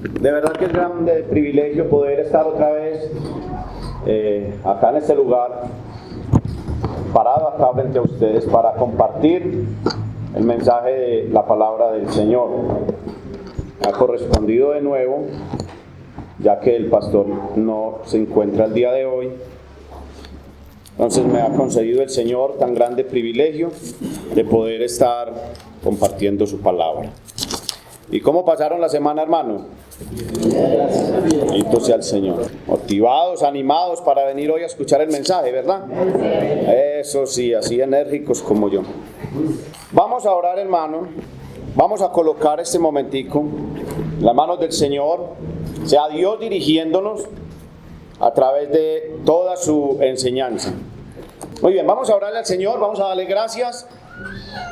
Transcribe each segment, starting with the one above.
De verdad que es grande privilegio poder estar otra vez acá en este lugar, parado acá frente a ustedes para compartir el mensaje de la palabra del Señor. Ha correspondido de nuevo, ya que el pastor no se encuentra el día de hoy. Entonces me ha concedido el Señor tan grande privilegio de poder estar compartiendo su palabra. ¿Y cómo pasaron la semana, hermano? Bendito sea el Señor. Motivados, animados para venir hoy a escuchar el mensaje, ¿verdad? Eso sí, así enérgicos como yo. Vamos a orar, hermano. Vamos a colocar este momentico en las manos del Señor. Sea Dios dirigiéndonos a través de toda su enseñanza. Muy bien, vamos a orarle al Señor, vamos a darle gracias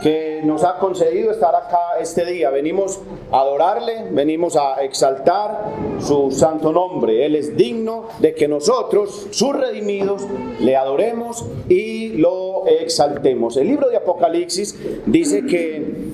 que nos ha concedido estar acá este día. Venimos a adorarle, venimos a exaltar su santo nombre. Él es digno de que nosotros, sus redimidos, le adoremos y lo exaltemos. El libro de Apocalipsis dice que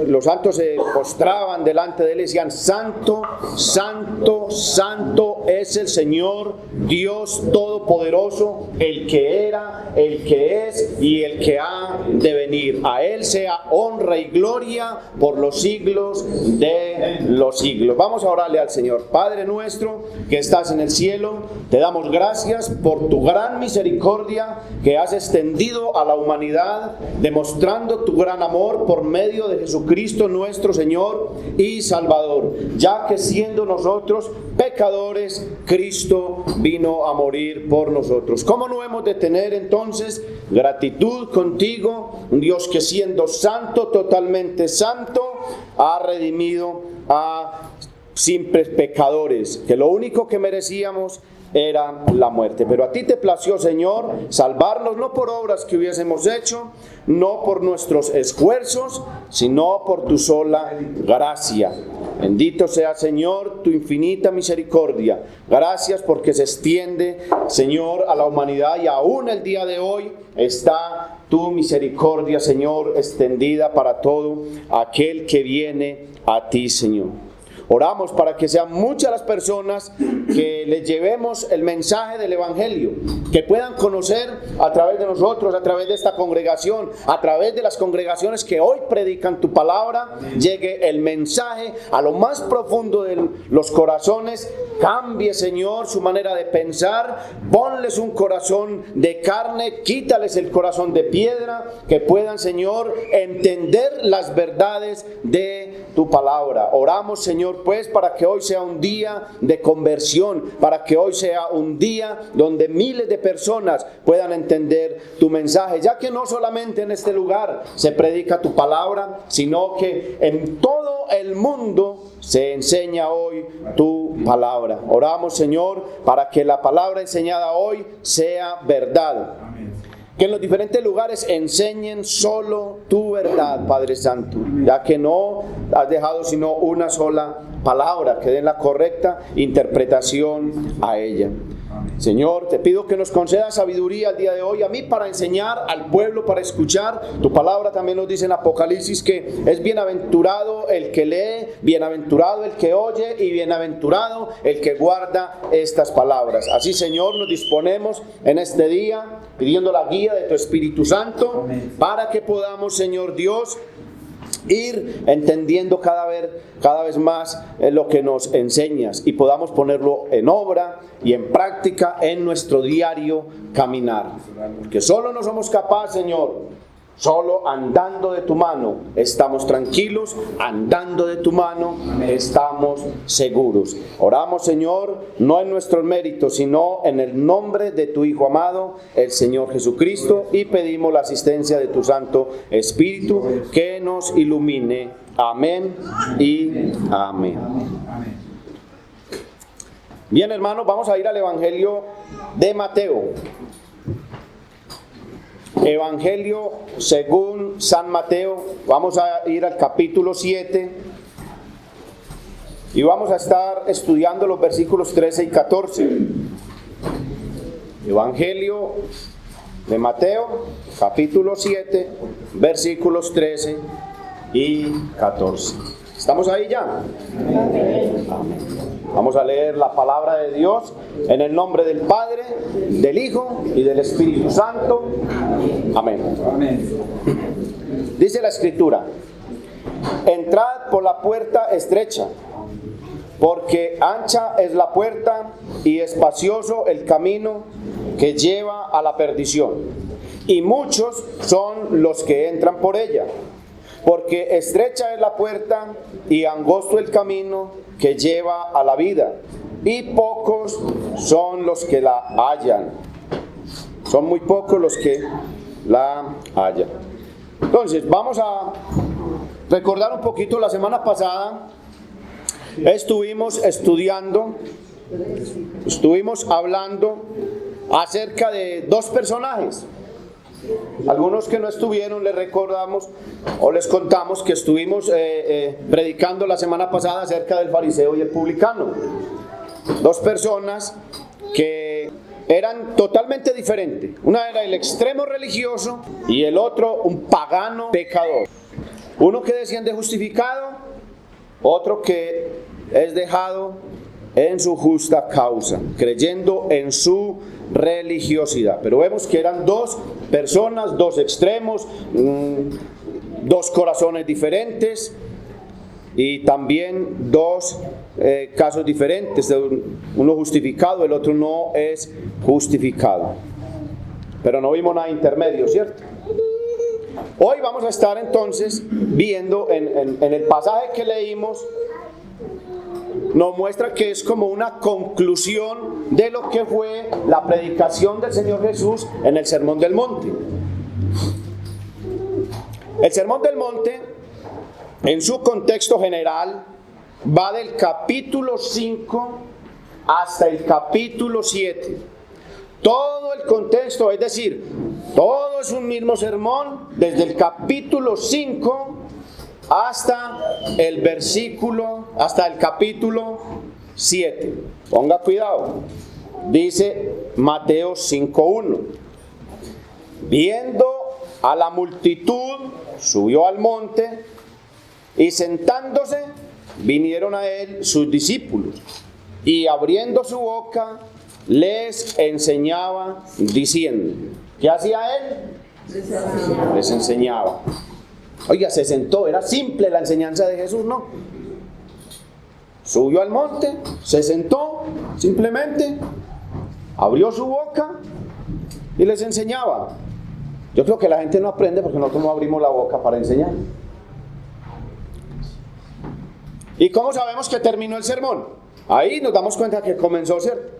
los santos se postraban delante de él y decían: Santo, Santo, Santo es el Señor Dios Todopoderoso, el que era, el que es y el que ha de venir. A él sea honra y gloria por los siglos de los siglos. Vamos a orarle al Señor. Padre nuestro que estás en el cielo, te damos gracias por tu gran misericordia que has extendido a la humanidad, demostrando tu gran amor por medio de Jesucristo nuestro Señor y Salvador, ya que siendo nosotros pecadores, Cristo vino a morir por nosotros. ¿Cómo no hemos de tener entonces gratitud contigo, un Dios que siendo santo, totalmente santo, ha redimido a simples pecadores, que lo único que merecíamos era la muerte? Pero a ti te plació, Señor, salvarnos no por obras que hubiésemos hecho, no por nuestros esfuerzos, sino por tu sola gracia. Bendito sea, Señor, tu infinita misericordia. Gracias porque se extiende, Señor, a la humanidad, y aún el día de hoy está tu misericordia, Señor, extendida para todo aquel que viene a ti, Señor. Oramos para que sean muchas las personas que les llevemos el mensaje del Evangelio, que puedan conocer a través de nosotros, a través de esta congregación, a través de las congregaciones que hoy predican tu palabra, llegue el mensaje a lo más profundo de los corazones. Cambie, Señor, su manera de pensar, ponles un corazón de carne, quítales el corazón de piedra, que puedan, Señor, entender las verdades de tu palabra. Oramos, Señor, pues, para que hoy sea un día de conversión, para que hoy sea un día donde miles de personas puedan entender tu mensaje, ya que no solamente en este lugar se predica tu palabra, sino que en todo el mundo se enseña hoy tu palabra. Oramos, Señor, para que la palabra enseñada hoy sea verdad. Que en los diferentes lugares enseñen solo tu verdad, Padre Santo, ya que no has dejado sino una sola palabra, que den la correcta interpretación a ella. Señor, te pido que nos concedas sabiduría el día de hoy, a mí para enseñar, al pueblo para escuchar. Tu palabra también nos dice en Apocalipsis que es bienaventurado el que lee, bienaventurado el que oye y bienaventurado el que guarda estas palabras. Así, Señor, nos disponemos en este día pidiendo la guía de tu Espíritu Santo para que podamos, Señor Dios, ir entendiendo cada vez más lo que nos enseñas y podamos ponerlo en obra y en práctica en nuestro diario caminar. Porque solo no somos capaces, Señor. Solo andando de tu mano estamos tranquilos, andando de tu mano estamos seguros. Oramos, Señor, no en nuestros méritos, sino en el nombre de tu Hijo amado, el Señor Jesucristo, y pedimos la asistencia de tu Santo Espíritu que nos ilumine. Amén y amén. Bien, hermanos, vamos a ir al Evangelio de Mateo. Evangelio según San Mateo. Vamos a ir al capítulo 7 y vamos a estar estudiando los versículos 13 y 14. Evangelio de Mateo, capítulo 7, versículos 13 y 14. ¿Estamos ahí ya? Amén. Vamos a leer la palabra de Dios en el nombre del Padre, del Hijo y del Espíritu Santo. Amén. Amén. Dice la Escritura: entrad por la puerta estrecha, porque ancha es la puerta y espacioso el camino que lleva a la perdición, y muchos son los que entran por ella. Porque estrecha es la puerta y angosto el camino que lleva a la vida, y pocos son los que la hallan. Son muy pocos los que la hallan. Entonces, vamos a recordar un poquito. La semana pasada estuvimos hablando acerca de dos personajes. Algunos que no estuvieron, les recordamos o les contamos que estuvimos predicando la semana pasada acerca del fariseo y el publicano. Dos personas que eran totalmente diferentes. Una era el extremo religioso y el otro un pagano pecador. Uno que desciende justificado, otro que es dejado en su justa causa, creyendo en su religiosidad. Pero vemos que eran dos personas, dos extremos, dos corazones diferentes y también dos casos diferentes, uno justificado, el otro no es justificado. Pero no vimos nada intermedio, ¿cierto? Hoy vamos a estar entonces viendo en el pasaje que leímos. Nos muestra que es como una conclusión de lo que fue la predicación del Señor Jesús en el Sermón del Monte. El Sermón del Monte, en su contexto general, va del capítulo 5 hasta el capítulo 7. Todo el contexto, es decir, todo es un mismo sermón, desde el capítulo 5 hasta el capítulo 7. Ponga cuidado. Dice Mateo 5:1. Viendo a la multitud, subió al monte y sentándose, vinieron a él sus discípulos. Y abriendo su boca, les enseñaba diciendo. ¿Qué hacía él? Les enseñaba. Oiga, se sentó, era simple la enseñanza de Jesús, ¿no? Subió al monte, se sentó, simplemente abrió su boca y les enseñaba. Yo creo que la gente no aprende porque nosotros no abrimos la boca para enseñar. ¿Y cómo sabemos que terminó el sermón? Ahí nos damos cuenta que comenzó, ¿cierto?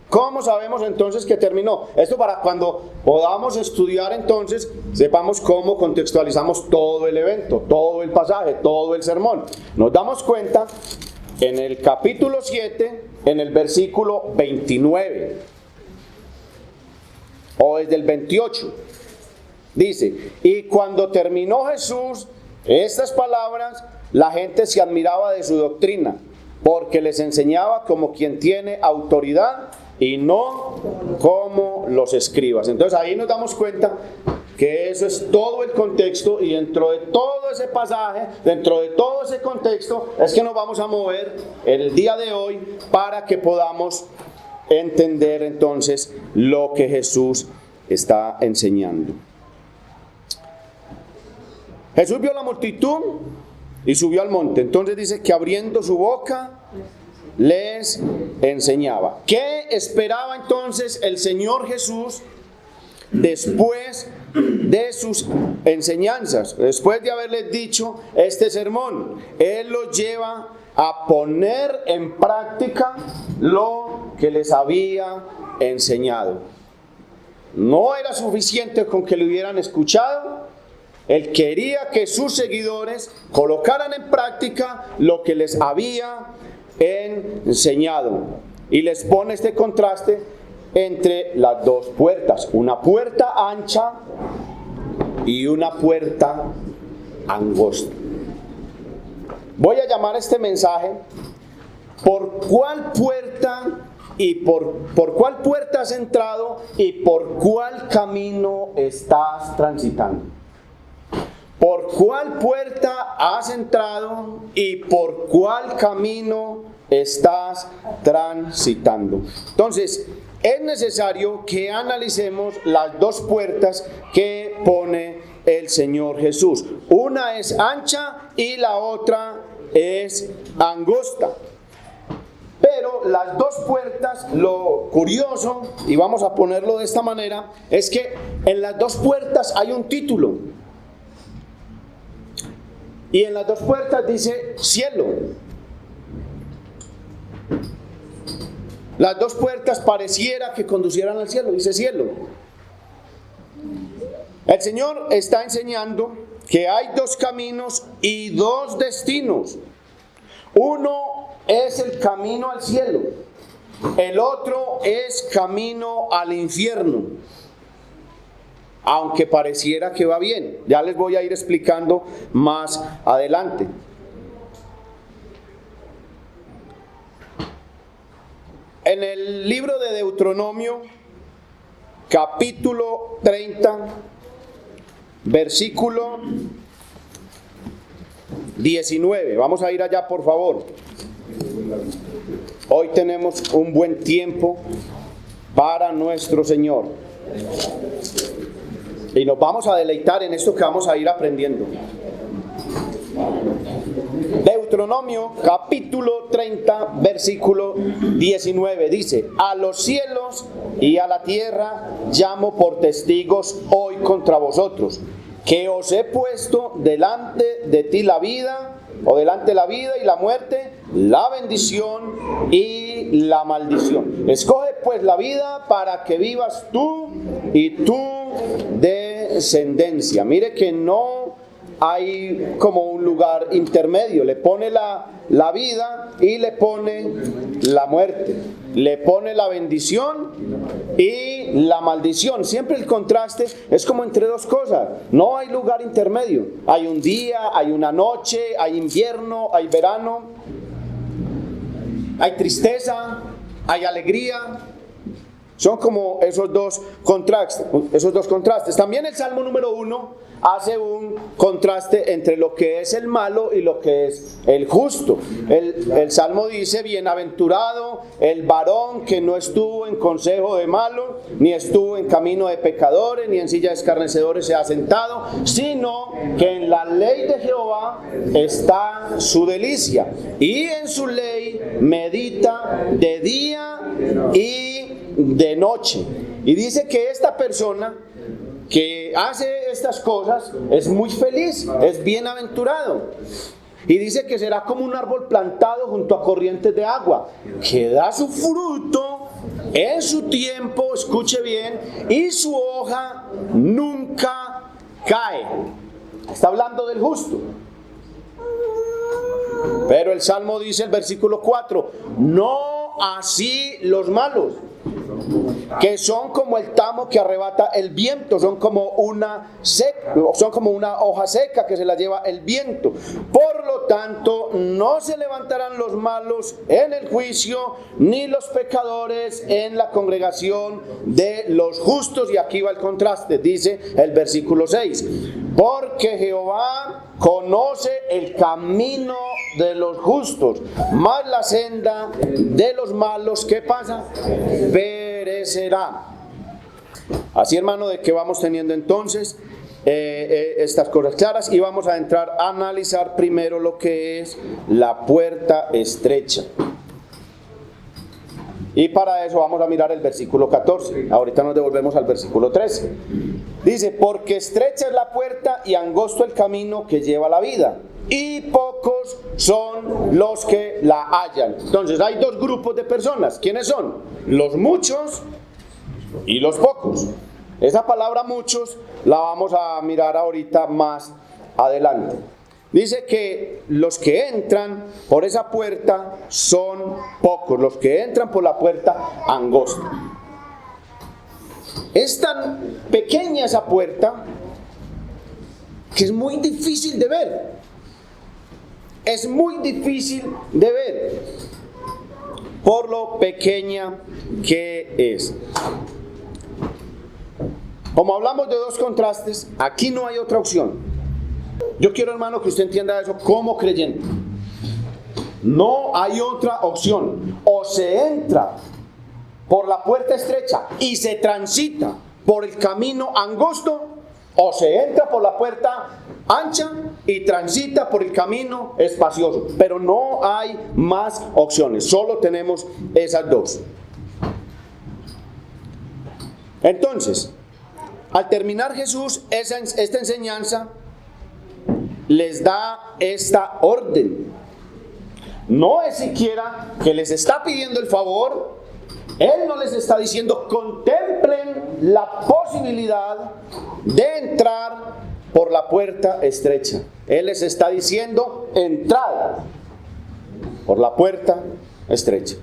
¿Cómo sabemos entonces que terminó? Esto para cuando podamos estudiar entonces, sepamos cómo contextualizamos todo el evento, todo el pasaje, todo el sermón. Nos damos cuenta en el capítulo 7, en el versículo 29, o desde el 28. Dice: y cuando terminó Jesús estas palabras, la gente se admiraba de su doctrina, porque les enseñaba como quien tiene autoridad y no como los escribas. Entonces ahí nos damos cuenta que eso es todo el contexto, y dentro de todo ese pasaje, dentro de todo ese contexto, es que nos vamos a mover el día de hoy para que podamos entender entonces lo que Jesús está enseñando. Jesús vio la multitud y subió al monte. Entonces dice que abriendo su boca les enseñaba. ¿Qué esperaba entonces el Señor Jesús después de sus enseñanzas? Después de haberles dicho este sermón, Él los lleva a poner en práctica lo que les había enseñado. No era suficiente con que lo hubieran escuchado. Él quería que sus seguidores colocaran en práctica lo que les había enseñado. Y les pone este contraste entre las dos puertas: una puerta ancha y una puerta angosta. Voy a llamar este mensaje: ¿por cuál puerta y por cuál puerta has entrado y por cuál camino estás transitando? ¿por cuál puerta has entrado y por cuál camino estás transitando? Entonces, es necesario que analicemos las dos puertas que pone el Señor Jesús. Una es ancha y la otra es angosta. Pero las dos puertas, lo curioso, y vamos a ponerlo de esta manera, es que en las dos puertas hay un título. Y en las dos puertas dice cielo. Las dos puertas pareciera que conducieran al cielo, dice cielo. El Señor está enseñando que hay dos caminos y dos destinos. Uno es el camino al cielo, el otro es camino al infierno. Aunque pareciera que va bien, ya les voy a ir explicando más adelante. En el libro de Deuteronomio, capítulo 30, versículo 19. Vamos a ir allá, por favor. Hoy tenemos un buen tiempo para nuestro Señor. Y nos vamos a deleitar en esto que vamos a ir aprendiendo. Deuteronomio capítulo 30 versículo 19 dice: a los cielos y a la tierra llamo por testigos hoy contra vosotros, que os he puesto delante de ti la vida, o delante la vida y la muerte, la bendición y la maldición. Escoge pues la vida para que vivas tú y tu descendencia. Mire que no hay como un lugar intermedio. Le pone la vida y le pone la muerte. Le pone la bendición y la maldición. Siempre el contraste es como entre dos cosas. No hay lugar intermedio. Hay un día, hay una noche, hay invierno, hay verano. Hay tristeza, hay alegría. Son como esos dos contrastes. También el Salmo número 1 hace un contraste entre lo que es el malo y lo que es el justo. El Salmo dice: bienaventurado el varón que no estuvo en consejo de malo, ni estuvo en camino de pecadores, ni en silla de escarnecedores se ha sentado, sino que en la ley de Jehová está su delicia, y en su ley medita de día y de noche. Y dice que esta persona que hace estas cosas es muy feliz, es bienaventurado. Y dice que será como un árbol plantado junto a corrientes de agua, que da su fruto en su tiempo, escuche bien, y su hoja nunca cae. Está hablando del justo. Pero el Salmo dice, el versículo 4, no así los malos, que son como el tamo que arrebata el viento, son como una hoja seca que se la lleva el viento. Por lo tanto, no se levantarán los malos en el juicio, ni los pecadores en la congregación de los justos. Y aquí va el contraste, dice el versículo 6, porque Jehová conoce el camino de los justos, mas la senda de los malos, ¿qué pasa? Perecerá. Así, hermano, de que vamos teniendo entonces estas cosas claras, y vamos a entrar a analizar primero lo que es la puerta estrecha. Y para eso vamos a mirar el versículo 14. Ahorita nos devolvemos al versículo 13. Dice: porque estrecha es la puerta y angosto el camino que lleva a la vida, y pocos son los que la hallan. Entonces hay dos grupos de personas. ¿Quiénes son? Los muchos y los pocos. Esa palabra muchos la vamos a mirar ahorita más adelante. Dice que los que entran por esa puerta son pocos, los que entran por la puerta angosta. Es tan pequeña esa puerta que es muy difícil de ver. Es muy difícil de ver por lo pequeña que es. Como hablamos de dos contrastes, aquí no hay otra opción. Yo quiero, hermano, que usted entienda eso como creyente. No hay otra opción. O se entra por la puerta estrecha y se transita por el camino angosto, o se entra por la puerta ancha y transita por el camino espacioso. Pero no hay más opciones, solo tenemos esas dos. Entonces, al terminar Jesús esta enseñanza, les da esta orden. No es siquiera que les está pidiendo el favor. Él no les está diciendo contemplen la posibilidad de entrar por la puerta estrecha. Él les está diciendo entrad por la puerta estrecha.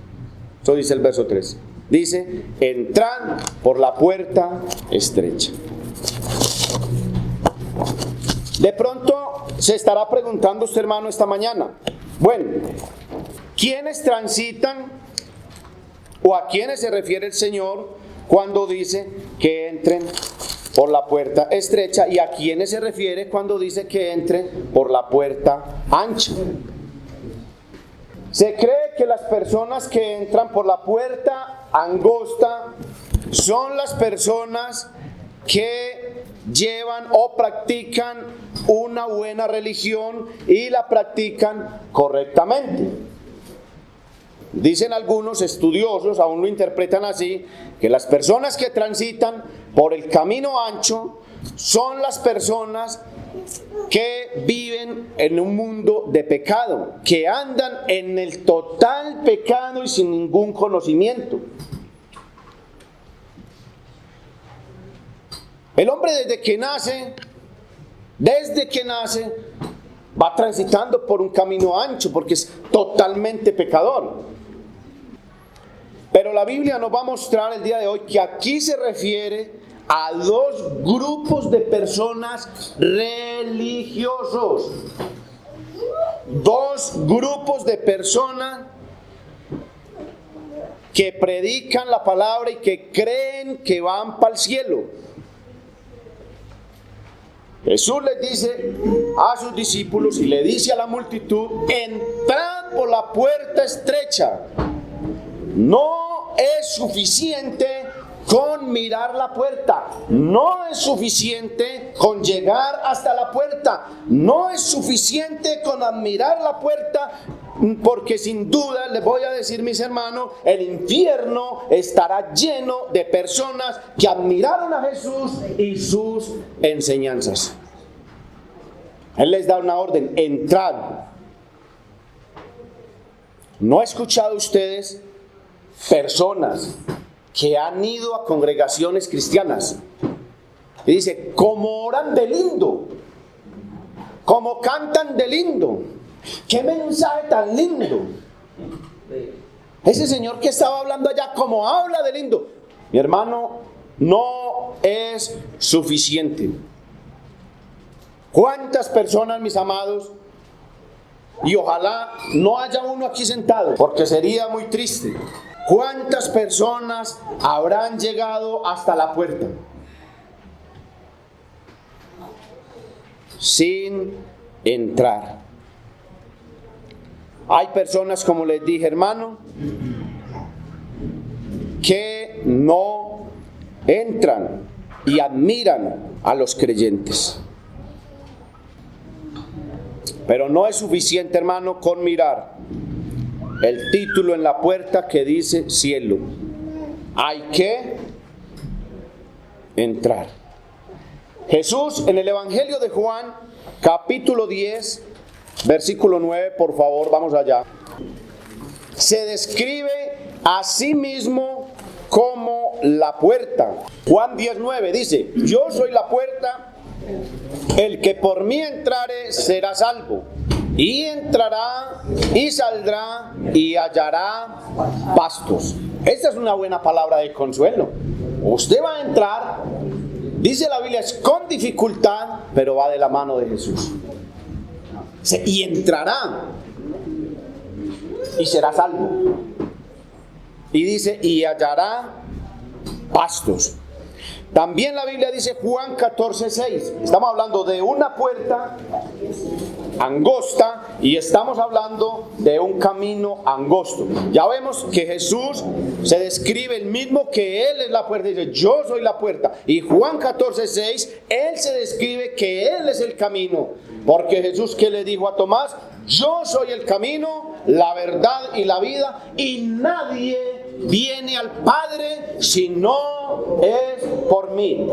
Eso dice el verso 3. Dice entrad por la puerta estrecha. De pronto se estará preguntando usted, hermano, esta mañana. Bueno, ¿quiénes transitan o a quiénes se refiere el Señor cuando dice que entren por la puerta estrecha? ¿Y a quiénes se refiere cuando dice que entren por la puerta ancha? Se cree que las personas que entran por la puerta angosta son las personas que llevan o practican una buena religión y la practican correctamente. Dicen algunos estudiosos, aún lo interpretan así, que las personas que transitan por el camino ancho son las personas que viven en un mundo de pecado, que andan en el total pecado y sin ningún conocimiento. El hombre desde que nace, va transitando por un camino ancho porque es totalmente pecador. Pero la Biblia nos va a mostrar el día de hoy que aquí se refiere a dos grupos de personas religiosos. Dos grupos de personas que predican la palabra y que creen que van para el cielo. Jesús les dice a sus discípulos y le dice a la multitud: entrad por la puerta estrecha. No es suficiente con mirar la puerta, no es suficiente con llegar hasta la puerta, no es suficiente con admirar la puerta, porque sin duda les voy a decir, mis hermanos, el infierno estará lleno de personas que admiraron a Jesús y sus enseñanzas. Él les da una orden: entrad. ¿No ha escuchado ustedes personas que han ido a congregaciones cristianas y dice, cómo oran de lindo, cómo cantan de lindo, qué mensaje tan lindo? Ese señor que estaba hablando allá, cómo habla de lindo. Mi hermano, no es suficiente. ¿Cuántas personas, mis amados? Y ojalá no haya uno aquí sentado, porque sería muy triste. ¿Cuántas personas habrán llegado hasta la puerta sin entrar? Hay personas, como les dije, hermano, que no entran y admiran a los creyentes. Pero no es suficiente, hermano, con mirar el título en la puerta que dice cielo. Hay que entrar. Jesús, en el Evangelio de Juan, capítulo 10, versículo 9, por favor, vamos allá. Se describe a sí mismo como la puerta. Juan 10:9 dice: yo soy la puerta, el que por mí entrare será salvo, y entrará y saldrá y hallará pastos. Esta es una buena palabra de consuelo. Usted va a entrar, dice la Biblia, es con dificultad, pero va de la mano de Jesús. Y entrará y será salvo. Y dice, y hallará pastos. También la Biblia dice Juan 14:6. Estamos hablando de una puerta angosta y estamos hablando de un camino angosto. Ya vemos que Jesús se describe el mismo que Él es la puerta. Dice, yo soy la puerta. Y Juan 14:6, Él se describe que Él es el camino. Porque Jesús, ¿qué le dijo a Tomás? Yo soy el camino, la verdad y la vida, y nadie viene al Padre si no es por mí.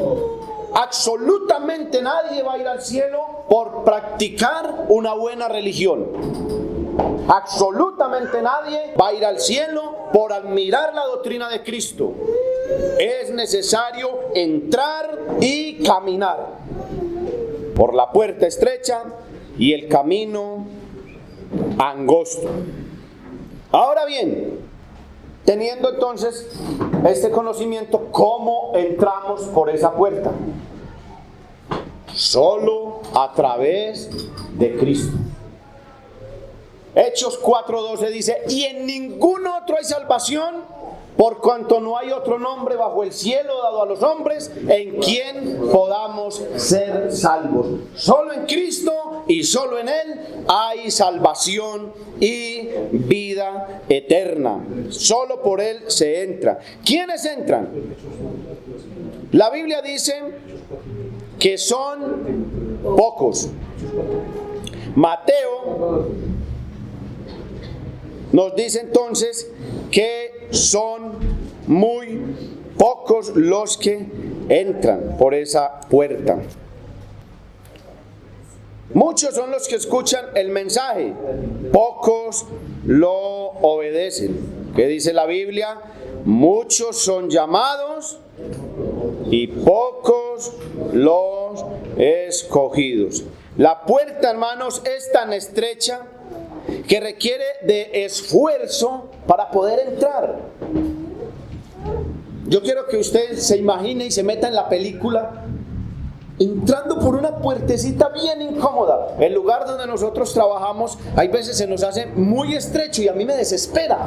Absolutamente nadie va a ir al cielo por practicar una buena religión. Absolutamente nadie va a ir al cielo por admirar la doctrina de Cristo. Es necesario entrar y caminar por la puerta estrecha y el camino angosto. Ahora bien, teniendo entonces este conocimiento, ¿cómo entramos por esa puerta? Solo a través de Cristo. Hechos 4:12 dice, y en ningún otro hay salvación, por cuanto no hay otro nombre bajo el cielo dado a los hombres en quien podamos ser salvos. Solo en Cristo y solo en Él hay salvación y vida eterna. Solo por Él se entra. ¿Quiénes entran? La Biblia dice que son pocos. Mateo nos dice entonces que son muy pocos los que entran por esa puerta. Muchos son los que escuchan el mensaje, pocos lo obedecen. ¿Qué dice la Biblia? Muchos son llamados y pocos los escogidos. La puerta, hermanos, es tan estrecha que requiere de esfuerzo para poder entrar. Yo quiero que usted se imagine y se meta en la película entrando por una puertecita bien incómoda. El lugar donde nosotros trabajamos hay veces se nos hace muy estrecho y a mí me desespera.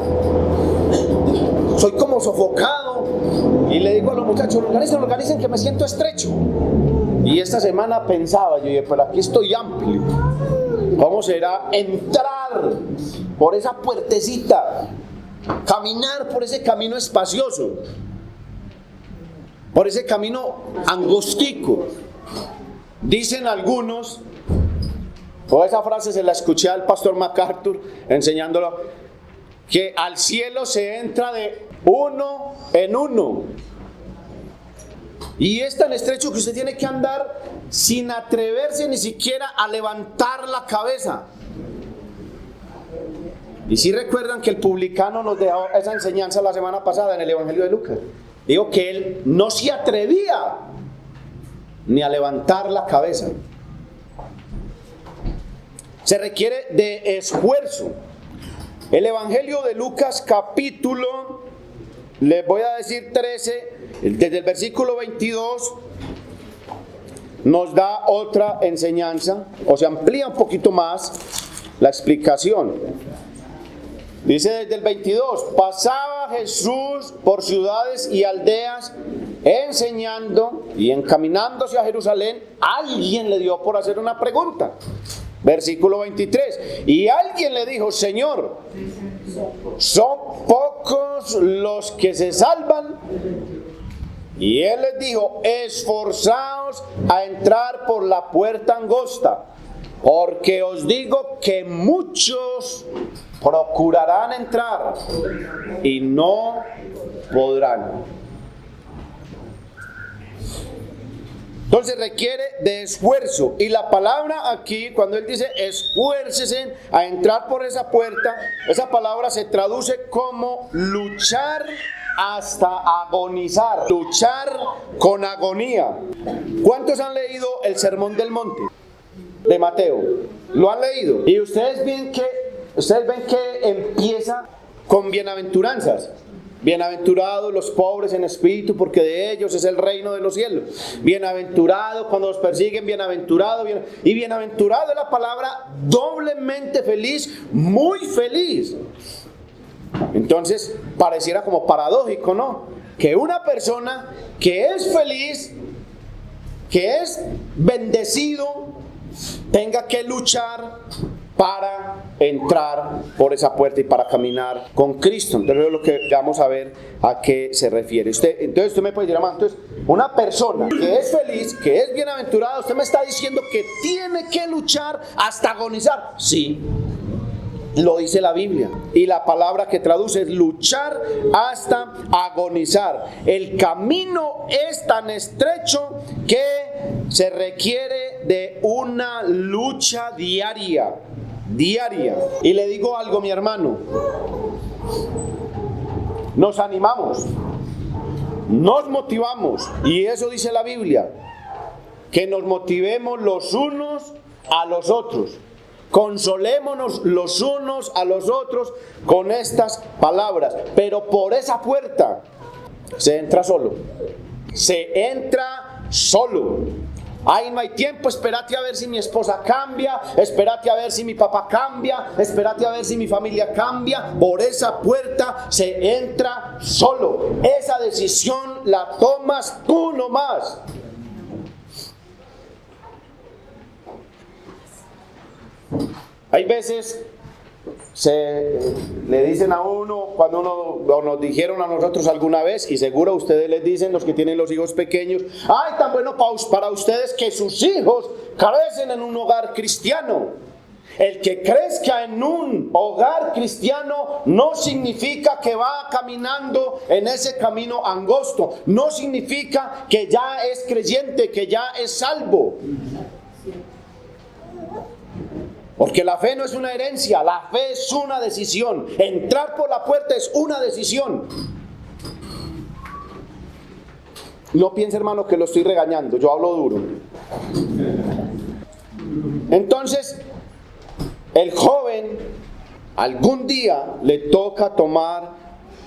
Soy como sofocado y le digo a los muchachos, organicen que me siento estrecho. Y esta semana pensaba, yo dije, pero aquí estoy amplio. ¿Cómo será entrar por esa puertecita? Caminar por ese camino espacioso, por ese camino angostico. Dicen algunos, o esa frase se la escuché al pastor MacArthur enseñándolo, que al cielo se entra de uno en uno. Y es tan estrecho que usted tiene que andar sin atreverse ni siquiera a levantar la cabeza. Y si recuerdan que el publicano nos dejó esa enseñanza la semana pasada en el Evangelio de Lucas. Digo que él no se atrevía ni a levantar la cabeza. Se requiere de esfuerzo. El Evangelio de Lucas capítulo, les voy a decir 13, desde el versículo 22, nos da otra enseñanza, o se amplía un poquito más la explicación. Dice desde el 22, pasaba Jesús por ciudades y aldeas, enseñando y encaminándose a Jerusalén, alguien le dio por hacer una pregunta. Versículo 23, y alguien le dijo, Señor, ¿son pocos los que se salvan? Y él les dijo, esforzaos a entrar por la puerta angosta, porque os digo que muchos procurarán entrar y no podrán. Entonces requiere de esfuerzo. Y la palabra aquí, cuando él dice esfuércese a entrar por esa puerta, esa palabra se traduce como luchar hasta agonizar. Luchar con agonía. ¿Cuántos han leído el Sermón del Monte de Mateo? ¿Lo han leído? Y ustedes ven que empieza con bienaventuranzas. Bienaventurados los pobres en espíritu, porque de ellos es el reino de los cielos. Bienaventurado cuando los persiguen, bienaventurado. Y bienaventurado es la palabra doblemente feliz, muy feliz. Entonces pareciera como paradójico, ¿no? que una persona que es feliz, que es bendecido, tenga que luchar para entrar por esa puerta y para caminar con Cristo. Entonces es lo que vamos a ver a qué se refiere. Entonces usted me puede decir, hermano, entonces una persona que es feliz, que es bienaventurada, usted me está diciendo que tiene que luchar hasta agonizar. Sí, lo dice la Biblia. Y la palabra que traduce es luchar hasta agonizar. El camino es tan estrecho que se requiere de una lucha diaria. Y le digo algo, mi hermano, nos animamos, nos motivamos, y eso dice la Biblia, que nos motivemos los unos a los otros, consolémonos los unos a los otros con estas palabras, pero por esa puerta se entra solo. Ay, no hay tiempo, espérate a ver si mi esposa cambia, espérate a ver si mi papá cambia, espérate a ver si mi familia cambia. Por esa puerta se entra solo. Esa decisión la tomas tú nomás. Hay veces le dicen a uno, cuando o nos dijeron a nosotros alguna vez, y seguro ustedes les dicen, los que tienen los hijos pequeños, ay, tan bueno para ustedes que sus hijos crecen en un hogar cristiano. El que crezca en un hogar cristiano no significa que va caminando en ese camino angosto, no significa que ya es creyente, que ya es salvo. Porque la fe no es una herencia, la fe es una decisión. Entrar por la puerta es una decisión. No piense, hermano, que lo estoy regañando, yo hablo duro. Entonces, el joven algún día le toca tomar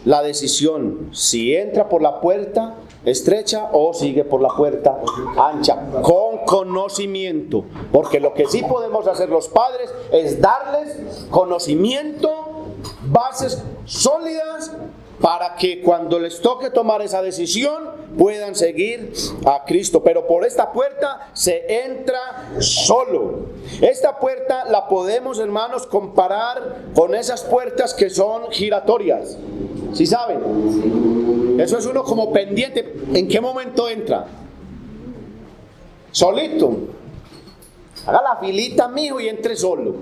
la decisión si entra por la puerta estrecha o sigue por la puerta ancha, con conocimiento, porque lo que sí podemos hacer los padres es darles conocimiento, bases sólidas, para que cuando les toque tomar esa decisión puedan seguir a Cristo. Pero por esta puerta se entra solo. Esta puerta la podemos, hermanos, comparar con esas puertas que son giratorias. ¿Sí saben? Eso es uno como pendiente. ¿En qué momento entra? Solito. Haga la filita, mijo, y entre solo.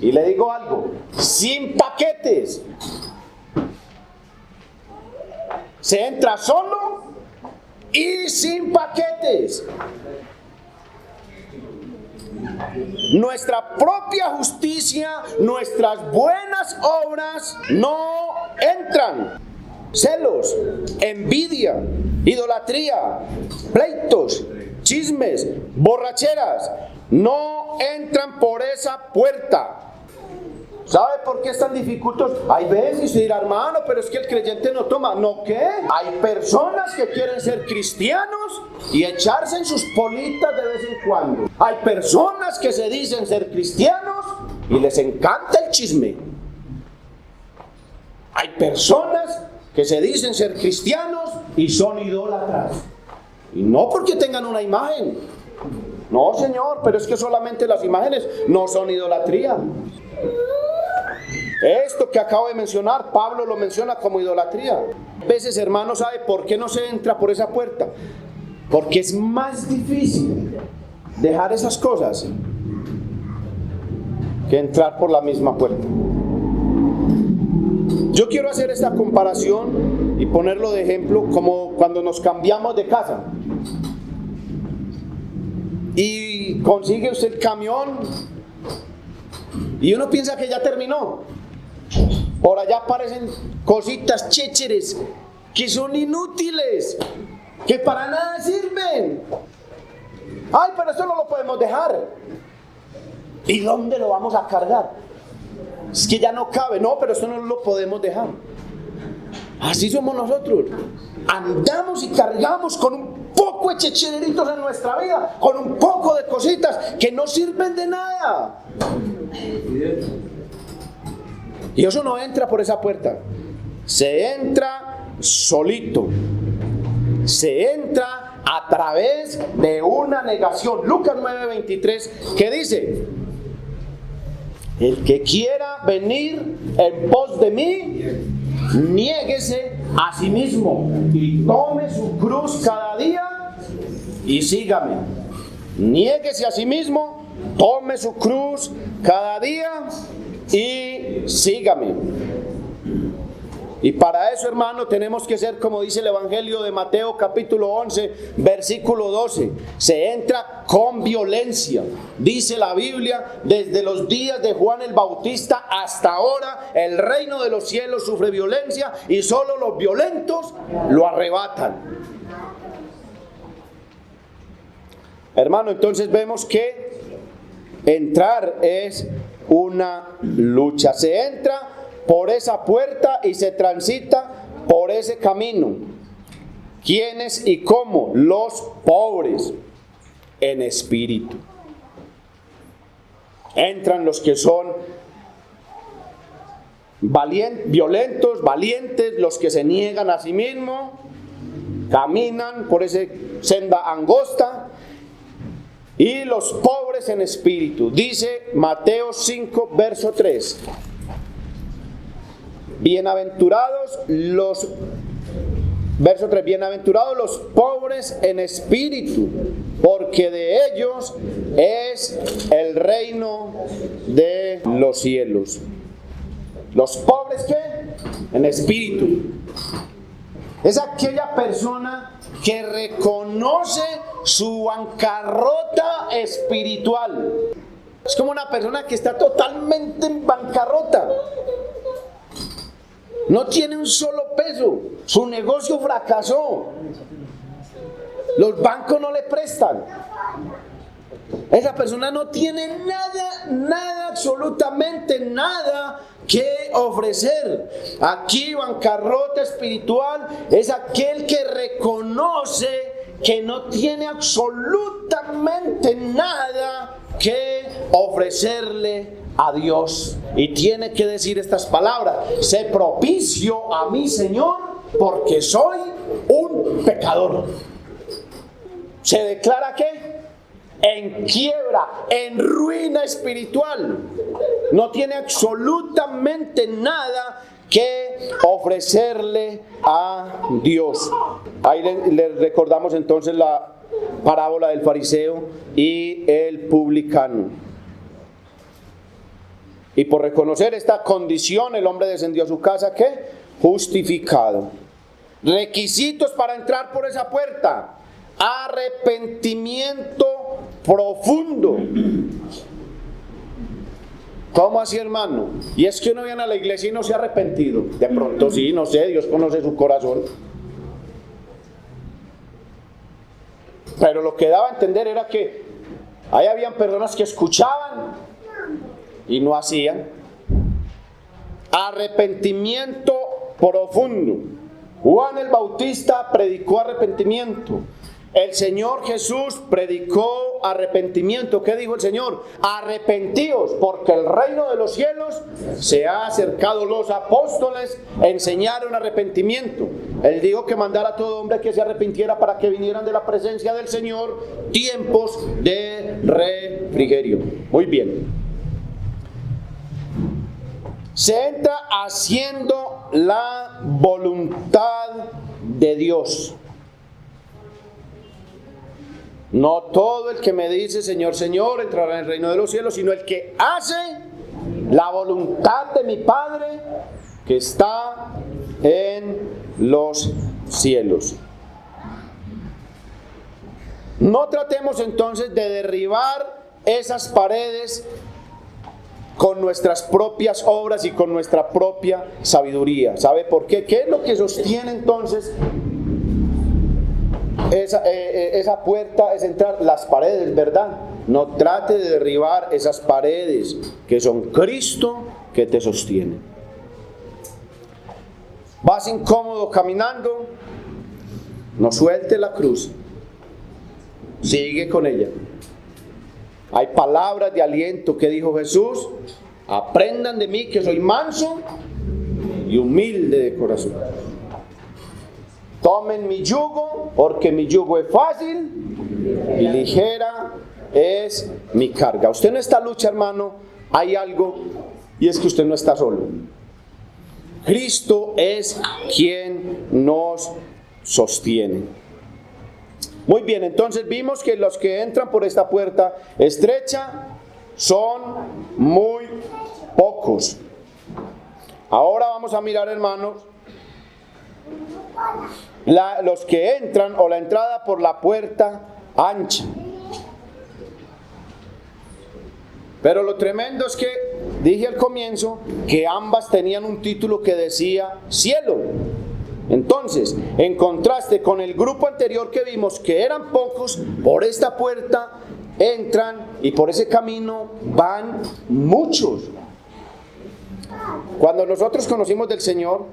Y le digo algo, sin paquetes. Se entra solo y sin paquetes. Nuestra propia justicia, nuestras buenas obras no entran. Celos, envidia, idolatría, pleitos, chismes, borracheras, no entran por esa puerta. ¿Sabe por qué es tan dificultoso? Hay veces y se dirá, hermano, pero es que el creyente no toma. ¿No qué? Hay personas que quieren ser cristianos y echarse en sus politas de vez en cuando. Hay personas que se dicen ser cristianos y les encanta el chisme. Hay personas que se dicen ser cristianos y son idólatras. Y no porque tengan una imagen. No, señor, pero es que solamente las imágenes no son idolatría. Esto que acabo de mencionar, Pablo lo menciona como idolatría. A veces, hermano, ¿sabe por qué no se entra por esa puerta? Porque es más difícil dejar esas cosas que entrar por la misma puerta. Yo quiero hacer esta comparación y ponerlo de ejemplo como cuando nos cambiamos de casa y consigue usted el camión y uno piensa que ya terminó. Por allá aparecen cositas chécheres que son inútiles, que para nada sirven. Ay, pero esto no lo podemos dejar. ¿Y dónde lo vamos a cargar? Es que ya no cabe. No, pero esto no lo podemos dejar. Así somos nosotros. Andamos y cargamos con un poco de checheritos en nuestra vida, con un poco de cositas que no sirven de nada. Y eso no entra por esa puerta. Se entra solito. Se entra a través de una negación. Lucas 9:23, ¿qué dice? El que quiera venir en pos de mí, niéguese a sí mismo y tome su cruz cada día y sígame. Niéguese a sí mismo, tome su cruz cada día y sígame. Y para eso, hermano, tenemos que ser como dice el Evangelio de Mateo capítulo 11, versículo 12. Se entra con violencia. Dice la Biblia, desde los días de Juan el Bautista hasta ahora, el reino de los cielos sufre violencia y solo los violentos lo arrebatan. Hermano, entonces vemos que entrar es una lucha. Se entra por esa puerta y se transita por ese camino. ¿Quiénes y cómo? Los pobres en espíritu. Entran los que son violentos, valientes, los que se niegan a sí mismos, caminan por esa senda angosta, y los pobres en espíritu. Dice Mateo 5, verso 3. Bienaventurados los pobres en espíritu, porque de ellos es el reino de los cielos. ¿Los pobres qué? En espíritu. Es aquella persona que reconoce su bancarrota espiritual. Es como una persona que está totalmente en bancarrota. No tiene un solo peso. Su negocio fracasó. Los bancos no le prestan. Esa persona no tiene nada, absolutamente nada que ofrecer. Aquí bancarrota espiritual es aquel que reconoce que no tiene absolutamente nada que ofrecerle a Dios, y tiene que decir estas palabras: sé propicio a mí, Señor, porque soy un pecador. Se declara que en quiebra, en ruina espiritual, no tiene absolutamente nada que ofrecerle a Dios. Ahí le recordamos entonces la parábola del fariseo y el publicano. Y por reconocer esta condición, el hombre descendió a su casa, ¿qué? Justificado. Requisitos para entrar por esa puerta: arrepentimiento profundo. ¿Cómo así, hermano? Y es que uno viene a la iglesia y no se ha arrepentido. De pronto sí, no sé, Dios conoce su corazón. Pero lo que daba a entender era que ahí habían personas que escuchaban y no hacían. Arrepentimiento profundo. Juan el Bautista predicó arrepentimiento. El Señor Jesús predicó arrepentimiento. ¿Qué dijo el Señor? Arrepentíos, porque el reino de los cielos se ha acercado. Los apóstoles enseñaron arrepentimiento. Él dijo que mandara a todo hombre que se arrepintiera para que vinieran de la presencia del Señor tiempos de refrigerio. Muy bien. Se entra haciendo la voluntad de Dios. No todo el que me dice Señor, Señor entrará en el reino de los cielos, sino el que hace la voluntad de mi Padre que está en los cielos. No tratemos entonces de derribar esas paredes con nuestras propias obras y con nuestra propia sabiduría. ¿Sabe por qué? ¿Qué es lo que sostiene entonces esa puerta? Es entrar las paredes, ¿verdad? No trate de derribar esas paredes que son Cristo que te sostiene. Vas incómodo caminando, no suelte la cruz, sigue con ella. Hay palabras de aliento que dijo Jesús: aprendan de mí que soy manso y humilde de corazón. Tomen mi yugo, porque mi yugo es fácil y ligera es mi carga. Usted en esta lucha, hermano, hay algo, y es que usted no está solo. Cristo es quien nos sostiene. Muy bien, entonces vimos que los que entran por esta puerta estrecha son muy pocos. Ahora vamos a mirar, hermanos, los que entran o la entrada por la puerta ancha. Pero lo tremendo es que dije al comienzo que ambas tenían un título que decía cielo. Entonces, en contraste con el grupo anterior que vimos que eran pocos, por esta puerta entran y por ese camino van muchos. Cuando nosotros conocimos del Señor,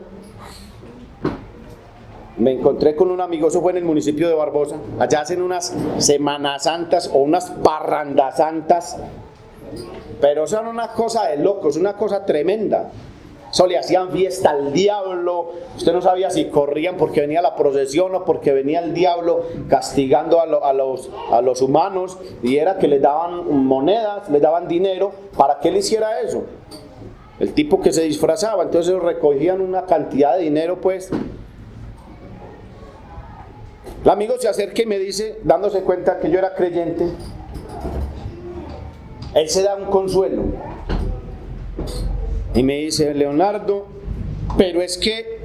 me encontré con un amigo, eso fue en el municipio de Barbosa. Allá hacen unas Semanas Santas o unas Parrandas Santas, pero son una cosa de locos, una cosa tremenda. Eso le hacían fiesta al diablo. Usted no sabía si corrían porque venía la procesión o porque venía el diablo castigando a los humanos, y era que les daban monedas, les daban dinero para que él hiciera eso. El tipo que se disfrazaba, entonces recogían una cantidad de dinero, pues. El amigo se acerca y me dice, dándose cuenta que yo era creyente, él se da un consuelo y me dice: Leonardo, pero es que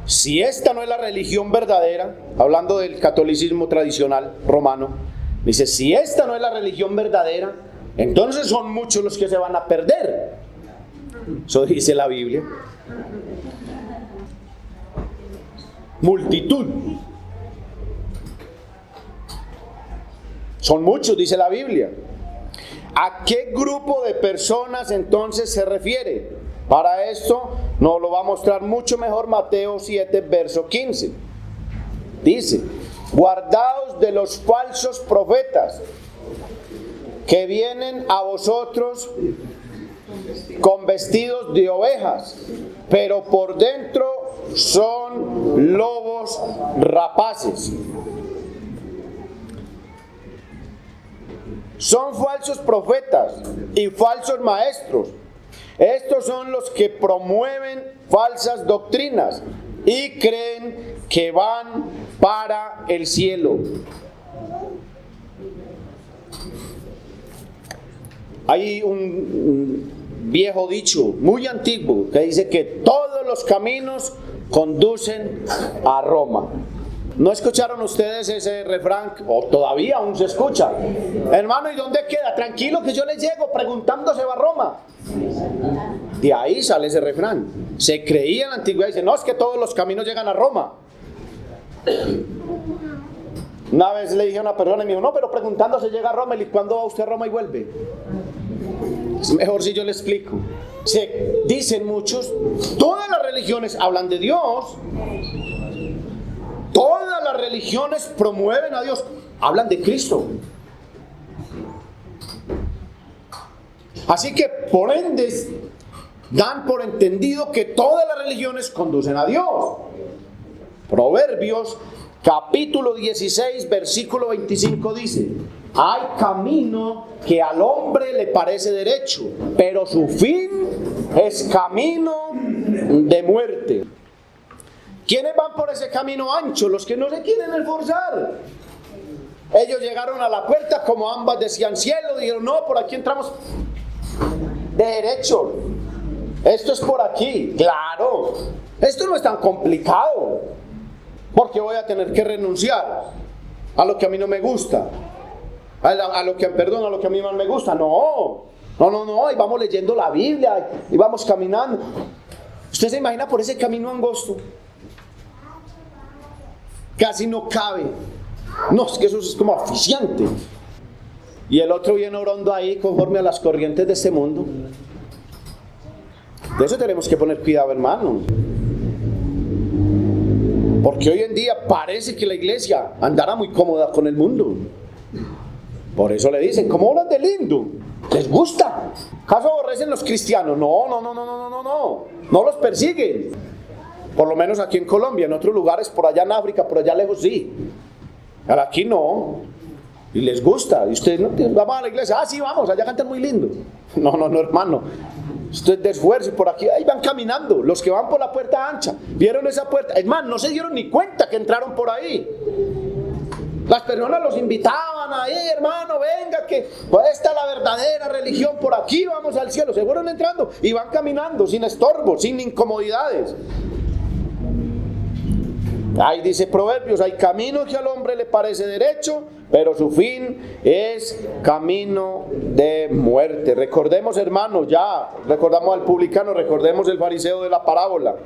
si esta no es la religión verdadera, hablando del catolicismo tradicional romano, me dice, si esta no es la religión verdadera, entonces son muchos los que se van a perder. Eso dice la Biblia. Multitud. Son muchos, dice la Biblia. ¿A qué grupo de personas entonces se refiere? Para esto nos lo va a mostrar mucho mejor Mateo 7, verso 15. Dice: guardaos de los falsos profetas que vienen a vosotros con vestidos de ovejas, pero por dentro son lobos rapaces. Son falsos profetas y falsos maestros. Estos son los que promueven falsas doctrinas y creen que van para el cielo. Hay un viejo dicho muy antiguo que dice que todos los caminos conducen a Roma. ¿No escucharon ustedes ese refrán? O todavía aún se escucha. Hermano, ¿y dónde queda? Tranquilo que yo les llego, preguntando se va a Roma. De ahí sale ese refrán. Se creía en la antigüedad y dice, no, es que todos los caminos llegan a Roma. Una vez le dije a una persona y me dijo, no, pero preguntando se llega a Roma. ¿Y cuándo va usted a Roma y vuelve? Es mejor si yo le explico. Se dicen muchos, todas las religiones hablan de Dios. Todas las religiones promueven a Dios, hablan de Cristo. Así que por ende dan por entendido que todas las religiones conducen a Dios. Proverbios capítulo 16 versículo 25 dice: hay camino que al hombre le parece derecho, pero su fin es camino de muerte. ¿Quiénes van por ese camino ancho? Los que no se quieren esforzar. Ellos llegaron a la puerta, como ambas decían cielo, dijeron, no, por aquí entramos de derecho. Esto es por aquí. Claro, esto no es tan complicado, porque voy a tener que renunciar a lo que a mí no me gusta, a lo que a mí más me gusta. No, y vamos leyendo la Biblia y vamos caminando. ¿Usted se imagina por ese camino angosto? Casi no cabe. No, es que eso es como asfixiante. Y el otro viene orando ahí conforme a las corrientes de este mundo. De eso tenemos que poner cuidado, hermano. Porque hoy en día parece que la iglesia andará muy cómoda con el mundo. Por eso le dicen, ¿cómo oran de lindo? ¿Les gusta? ¿Acaso aborrecen los cristianos? No los persiguen. Por lo menos aquí en Colombia, en otros lugares, por allá en África, por allá lejos, sí. Pero aquí no. Y les gusta. Y ustedes, no, vamos a la iglesia. Ah, sí, vamos, allá cantan muy lindo. No, hermano. Esto es de esfuerzo. Por aquí, ahí van caminando. Los que van por la puerta ancha. Vieron esa puerta. Es más, no se dieron ni cuenta que entraron por ahí. Las personas los invitaban ahí, hermano, venga, que pues esta es la verdadera religión, por aquí vamos al cielo. Se fueron entrando y van caminando sin estorbo, sin incomodidades. Ahí dice Proverbios, hay camino que al hombre le parece derecho, pero su fin es camino de muerte. Recordemos, hermano, ya recordamos al publicano, recordemos el fariseo de la parábola.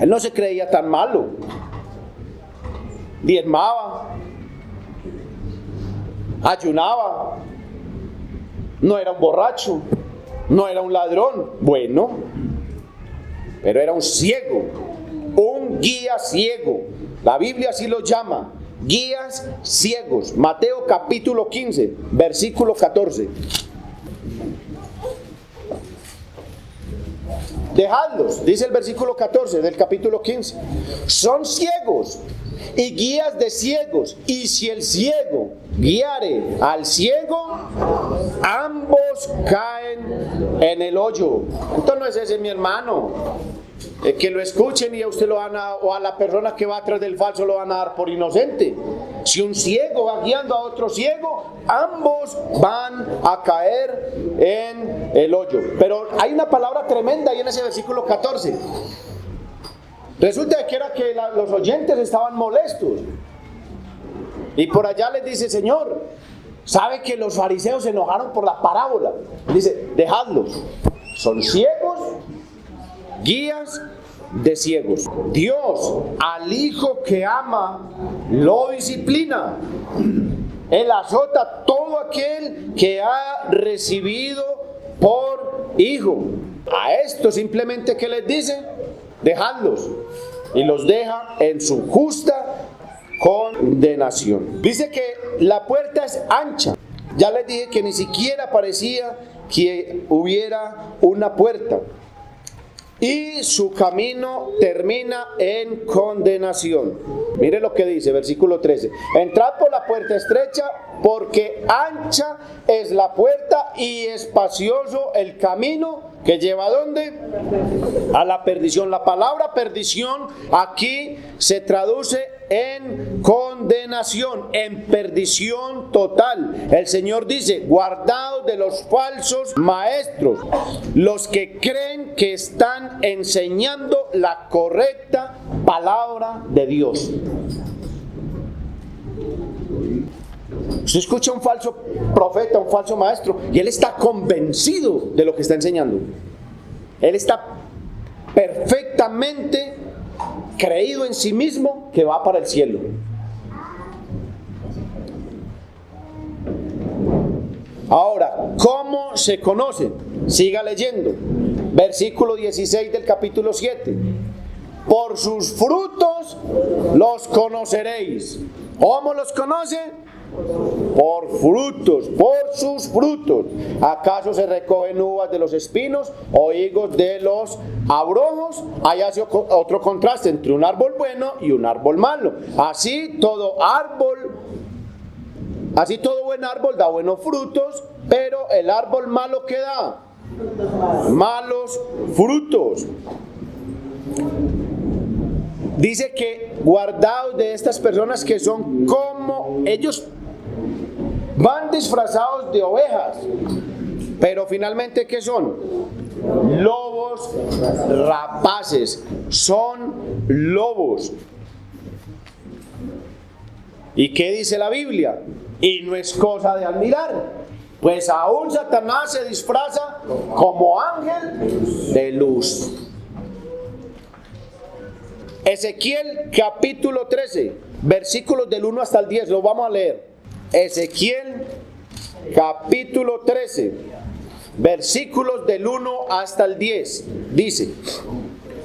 Él no se creía tan malo. Diezmaba, ayunaba, no era un borracho, no era un ladrón, bueno, pero era un ciego, un guía ciego. La Biblia así lo llama, guías ciegos. Mateo capítulo 15, versículo 14. Dejadlos, dice el versículo 14 del capítulo 15. Son ciegos y guías de ciegos, y si el ciego guiare al ciego, ambos caen en el hoyo. Entonces no es ese, mi hermano. Que lo escuchen y a usted lo van a, o a la persona que va atrás del falso lo van a dar por inocente. Si un ciego va guiando a otro ciego, ambos van a caer en el hoyo. Pero hay una palabra tremenda ahí en ese versículo 14. Resulta que era que los oyentes estaban molestos. Y por allá les dice, Señor, ¿sabe que los fariseos se enojaron por la parábola? Dice, dejadlos. Son ciegos, guías de ciegos. Dios al hijo que ama lo disciplina. Él azota a todo aquel que ha recibido por hijo. A esto simplemente, ¿qué les dice? Dejadlos. Y los deja en su justa condenación. Dice que la puerta es ancha. Ya les dije que ni siquiera parecía que hubiera una puerta. Y su camino termina en condenación. Mire lo que dice, versículo 13. Entrad por la puerta estrecha, porque ancha es la puerta y espacioso el camino que lleva ¿a dónde? A la perdición. La palabra perdición aquí se traduce en condenación, en perdición total. El Señor dice, guardaos de los falsos maestros, los que creen que están enseñando la correcta palabra de Dios. Usted escucha a un falso profeta, un falso maestro, y él está convencido de lo que está enseñando. Él está perfectamente creído en sí mismo que va para el cielo. Ahora, ¿cómo se conocen? Siga leyendo. Versículo 16 del capítulo 7. Por sus frutos los conoceréis. ¿Cómo los conocen? Por frutos, por sus frutos. ¿Acaso se recogen uvas de los espinos o higos de los abrojos? Hay otro contraste entre un árbol bueno y un árbol malo. Así todo buen árbol da buenos frutos, pero el árbol malo ¿qué da? Malos frutos. Dice que guardaos de estas personas que son como ellos, van disfrazados de ovejas, pero finalmente ¿qué son? Lobos rapaces, son lobos. ¿Y qué dice la Biblia? Y no es cosa de admirar, pues aún Satanás se disfraza como ángel de luz. Ezequiel capítulo 13, versículos del 1 hasta el 10, lo vamos a leer. Ezequiel capítulo 13, versículos del 1 hasta el 10, dice: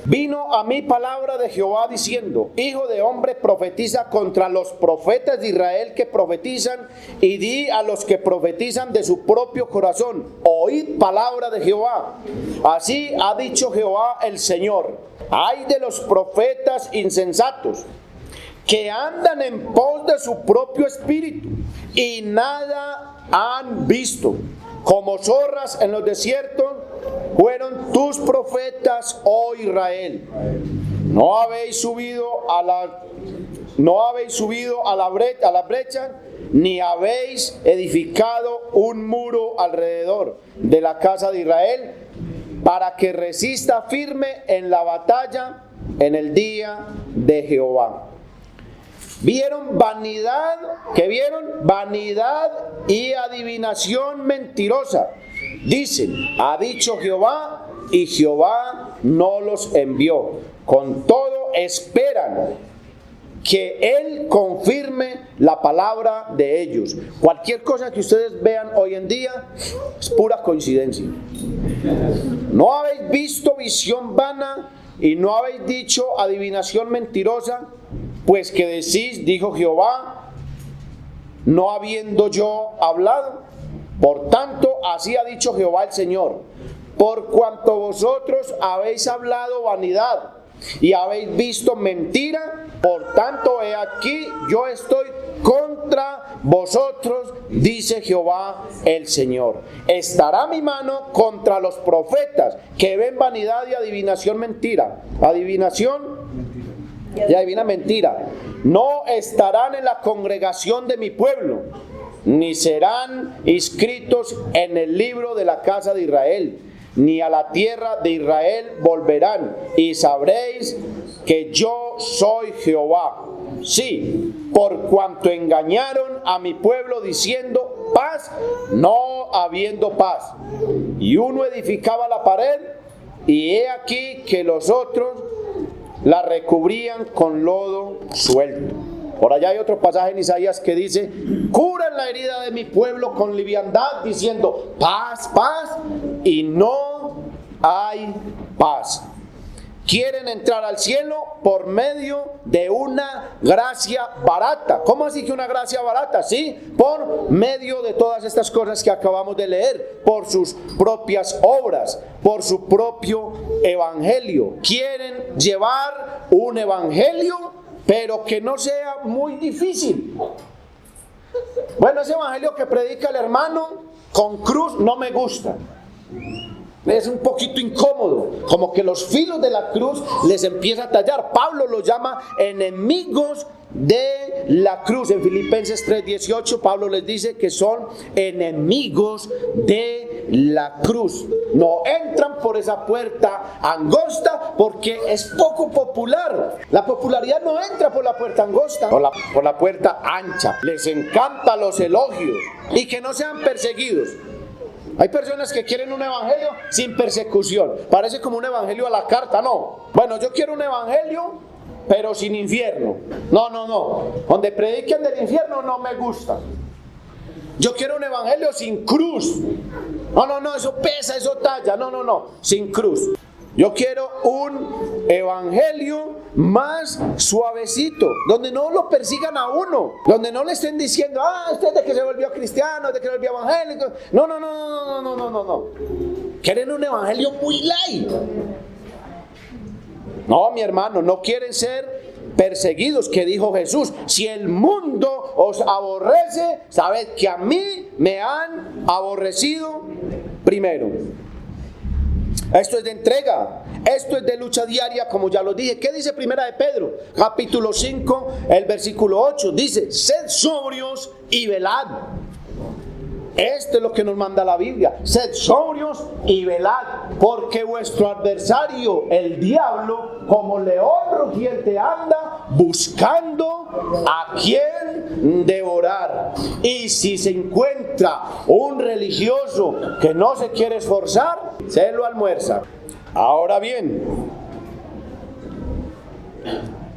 Vino a mí palabra de Jehová diciendo: hijo de hombre, profetiza contra los profetas de Israel que profetizan, y di a los que profetizan de su propio corazón: oíd palabra de Jehová. Así ha dicho Jehová el Señor: ay de los profetas insensatos, que andan en pos de su propio espíritu, y nada han visto. Como zorras en los desiertos fueron tus profetas, oh Israel. No habéis subido a la brecha, ni habéis edificado un muro alrededor de la casa de Israel, para que resista firme en la batalla en el día de Jehová. ¿Vieron vanidad? ¿Qué vieron? Vanidad y adivinación mentirosa. Dicen: ha dicho Jehová, y Jehová no los envió. Con todo esperan que Él confirme la palabra de ellos. Cualquier cosa que ustedes vean hoy en día es pura coincidencia. ¿No habéis visto visión vana y no habéis dicho adivinación mentirosa? Pues que decís: dijo Jehová, no habiendo yo hablado. Por tanto, así ha dicho Jehová el Señor: por cuanto vosotros habéis hablado vanidad y habéis visto mentira, por tanto, he aquí, yo estoy contra vosotros, dice Jehová el Señor. Estará mi mano contra los profetas que ven vanidad y adivinación mentira. Adivinación y adivina mentira. No estarán en la congregación de mi pueblo, ni serán inscritos en el libro de la casa de Israel, ni a la tierra de Israel volverán, y sabréis que yo soy Jehová. Sí, por cuanto engañaron a mi pueblo diciendo: paz, no habiendo paz. Y uno edificaba la pared, y he aquí que los otros la recubrían con lodo suelto. Por allá hay otro pasaje en Isaías que dice: curan la herida de mi pueblo con liviandad, diciendo: paz, paz, y no hay paz. Quieren entrar al cielo por medio de una gracia barata. ¿Cómo así que una gracia barata? Sí, por medio de todas estas cosas que acabamos de leer, por sus propias obras, por su propio evangelio. Quieren llevar un evangelio, pero que no sea muy difícil. Bueno, ese evangelio que predica el hermano con cruz no me gusta. Es un poquito incómodo, como que los filos de la cruz les empieza a tallar. Pablo los llama enemigos de la cruz. En Filipenses 3:18 Pablo les dice que son enemigos de la cruz. No entran por esa puerta angosta porque es poco popular. La popularidad no entra por la puerta angosta, por la puerta ancha. Les encantan los elogios y que no sean perseguidos. Hay personas que quieren un evangelio sin persecución. Parece como un evangelio a la carta, no. Bueno, yo quiero un evangelio, pero sin infierno. No. Donde prediquen del infierno no me gusta. Yo quiero un evangelio sin cruz. No, eso pesa, eso talla. No, sin cruz. Yo quiero un evangelio más suavecito, donde no lo persigan a uno, donde no le estén diciendo: usted es de que se volvió cristiano, de que se volvió evangélico. No. Quieren un evangelio muy light. No, mi hermano, no quieren ser perseguidos, que dijo Jesús: si el mundo os aborrece, sabed que a mí me han aborrecido primero. Esto es de entrega, esto es de lucha diaria, como ya lo dije. ¿Qué dice Primera de Pedro? Capítulo 5, el versículo 8. Dice: sed sobrios y velad. Esto es lo que nos manda la Biblia. Sed sobrios y velad, porque vuestro adversario, el diablo, como león rugiente anda buscando a quien devorar. Y si se encuentra un religioso que no se quiere esforzar, se lo almuerza. Ahora bien,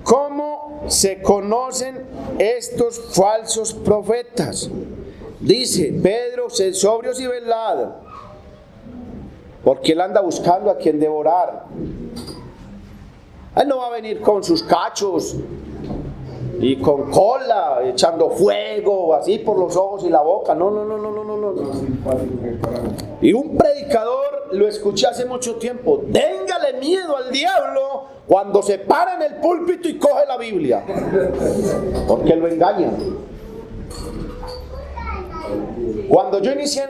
¿cómo se conocen estos falsos profetas? Dice Pedro: sed sobrios y velad, porque él anda buscando a quien devorar. Él no va a venir con sus cachos y con cola, echando fuego así por los ojos y la boca. No. Y un predicador, lo escuché hace mucho tiempo: téngale miedo al diablo cuando se para en el púlpito y coge la Biblia, porque lo engañan. Cuando yo inicié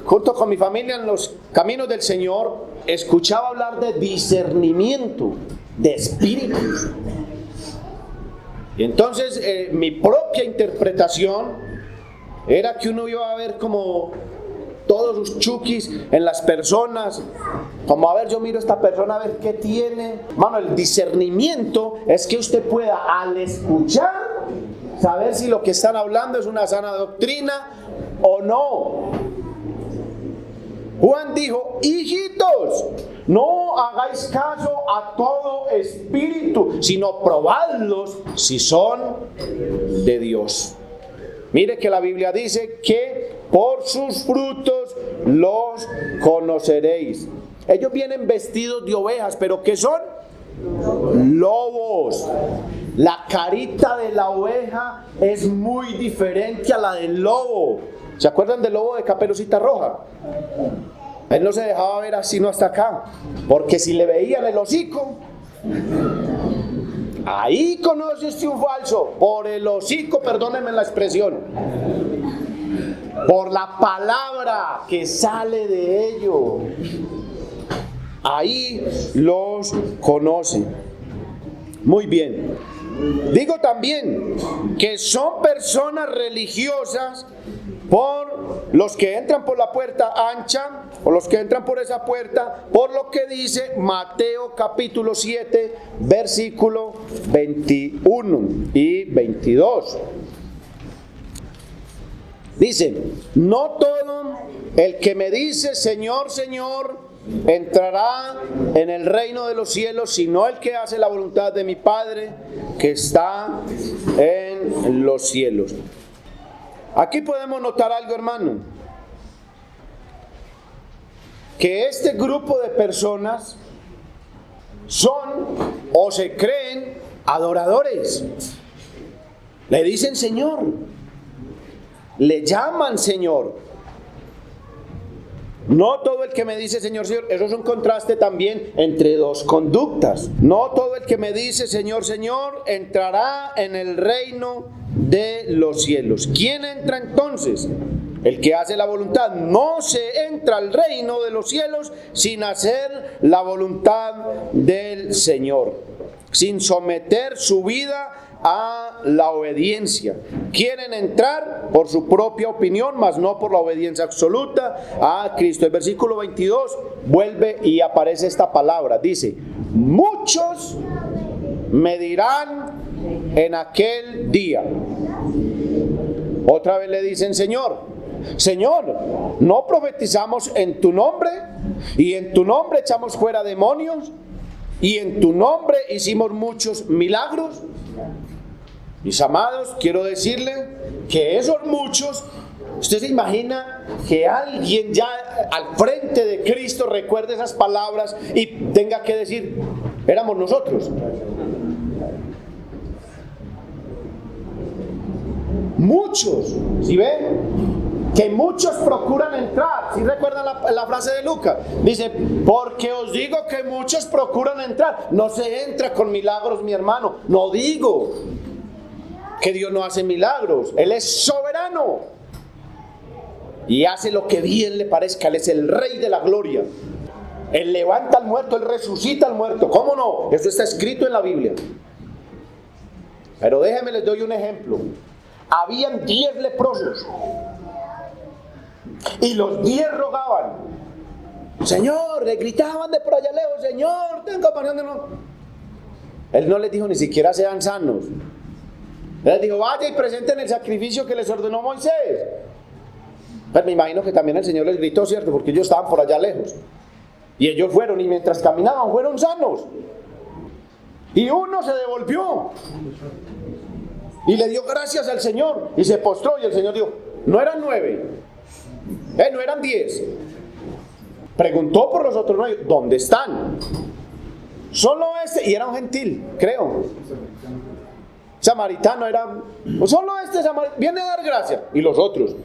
junto con mi familia en los caminos del Señor, escuchaba hablar de discernimiento de espíritus. Y entonces mi propia interpretación era que uno iba a ver como todos sus chukis en las personas, como a ver, yo miro a esta persona a ver qué tiene. Mano, el discernimiento es que usted pueda, al escuchar, saber si lo que están hablando es una sana doctrina o no. Juan dijo: hijitos, no hagáis caso a todo espíritu, sino probadlos si son de Dios. Mire que la Biblia dice que por sus frutos los conoceréis. Ellos vienen vestidos de ovejas, pero ¿qué son? Lobos. La carita de la oveja es muy diferente a la del lobo. ¿Se acuerdan del lobo de Caperucita Roja? Él no se dejaba ver así, no hasta acá, porque si le veían el hocico, ahí conoce usted un falso. Por el hocico, perdónenme la expresión, por la palabra que sale de ellos, ahí los conoce. Muy bien. Digo también que son personas religiosas por los que entran por la puerta ancha, o los que entran por esa puerta, por lo que dice Mateo capítulo 7, versículo 21 y 22. Dice: no todo el que me dice Señor, Señor, entrará en el reino de los cielos, sino el que hace la voluntad de mi Padre que está en los cielos. Aquí podemos notar algo, hermano, que este grupo de personas son o se creen adoradores. Le dicen Señor, le llaman Señor. No todo el que me dice Señor, Señor, eso es un contraste también entre dos conductas. No todo el que me dice Señor, Señor, entrará en el reino de los cielos. ¿Quién entra entonces? El que hace la voluntad. No se entra al reino de los cielos sin hacer la voluntad del Señor, sin someter su vida a la obediencia. Quieren entrar por su propia opinión, mas no por la obediencia absoluta a Cristo. El versículo 22 vuelve y aparece esta palabra. Dice: muchos me dirán en aquel día. Otra vez le dicen Señor, Señor, ¿no profetizamos en tu nombre? Y en tu nombre echamos fuera demonios, y en tu nombre hicimos muchos milagros. Mis amados, quiero decirle que esos muchos, usted se imagina que alguien ya al frente de Cristo recuerde esas palabras y tenga que decir: éramos nosotros. Muchos, ¿sí ven? Que muchos procuran entrar. ¿Sí recuerdan la frase de Lucas? Dice: porque os digo que muchos procuran entrar. No se entra con milagros, mi hermano. No digo que Dios no hace milagros. Él es soberano y hace lo que bien le parezca. Él es el Rey de la gloria. Él levanta al muerto, Él resucita al muerto. ¿Cómo no? Eso está escrito en la Biblia. Pero déjenme, les doy un ejemplo. Habían 10 leprosos y los 10 rogaban: Señor, le gritaban de por allá lejos: Señor, ten compasión de nosotros. Él no les dijo ni siquiera sean sanos. Él les dijo: vaya y presenten el sacrificio que les ordenó Moisés. Pues me imagino que también el Señor les gritó, ¿cierto? Porque ellos estaban por allá lejos. Y ellos fueron, y mientras caminaban fueron sanos. Y uno se devolvió y le dio gracias al Señor y se postró, y el Señor dijo: no eran 9, no eran 10. Preguntó por los otros 9: ¿dónde están? Solo este, y era un gentil, creo. Samaritano era, solo este viene a dar gracia. Y los otros,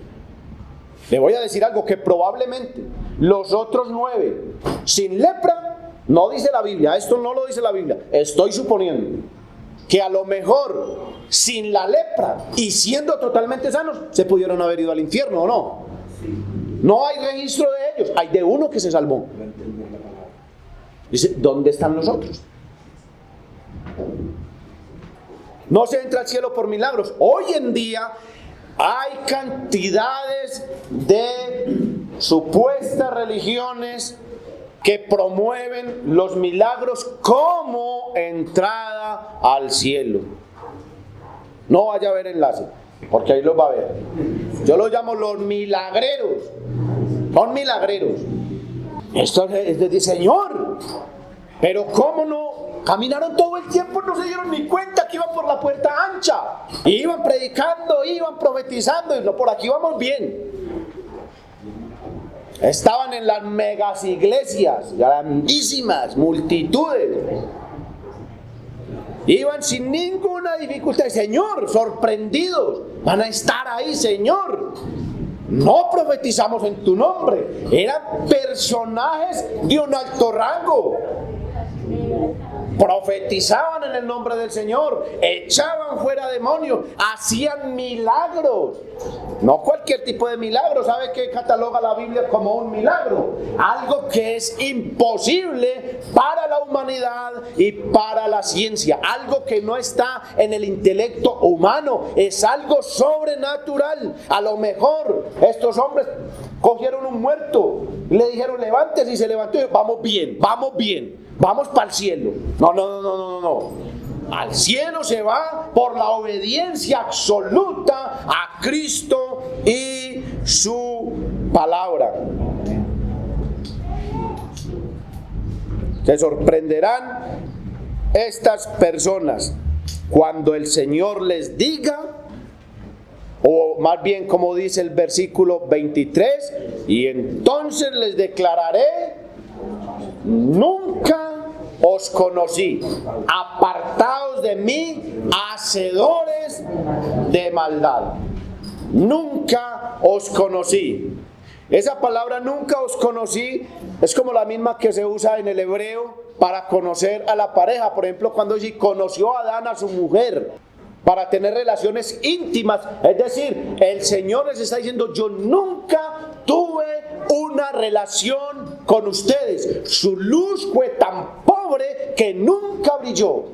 le voy a decir algo que probablemente los otros 9 sin lepra, no dice la Biblia, esto no lo dice la Biblia, estoy suponiendo que a lo mejor sin la lepra y siendo totalmente sanos se pudieron haber ido al infierno, ¿o no? No hay registro de ellos, hay de uno que se salvó. Dice, ¿dónde están los otros? No se entra al cielo por milagros. Hoy en día hay cantidades de supuestas religiones que promueven los milagros como entrada al cielo. No vaya a ver enlace, porque ahí los va a ver. Yo los llamo los milagreros. Son milagreros. Esto es de Señor. Pero ¿cómo no? Caminaron todo el tiempo, no se dieron ni cuenta que iban por la puerta ancha. Y iban predicando, iban profetizando. Y no, por aquí vamos bien. Estaban en las megas iglesias, grandísimas, multitudes. Iban sin ninguna dificultad. Señor, sorprendidos. Van a estar ahí, Señor. No profetizamos en tu nombre. Eran personajes de un alto rango. Profetizaban en el nombre del Señor, echaban fuera demonios, hacían milagros. No cualquier tipo de milagro. ¿Sabe qué cataloga la Biblia como un milagro? Algo que es imposible para la humanidad y para la ciencia. Algo que no está en el intelecto humano. Es algo sobrenatural. A lo mejor estos hombres cogieron un muerto, le dijeron levántese, y se levantó y dijo, vamos bien, vamos bien. Vamos para el cielo. No. Al cielo se va por la obediencia absoluta a Cristo y su palabra. Se sorprenderán estas personas cuando el Señor les diga, o más bien como dice el versículo 23, y entonces les declararé, nunca os conocí, apartaos de mí, hacedores de maldad. Nunca os conocí. Esa palabra nunca os conocí es como la misma que se usa en el hebreo para conocer a la pareja. Por ejemplo, cuando dice conoció a Adán a su mujer, para tener relaciones íntimas. Es decir, el Señor les está diciendo, yo nunca tuve una relación con ustedes. Su luz fue tan pobre que nunca brilló.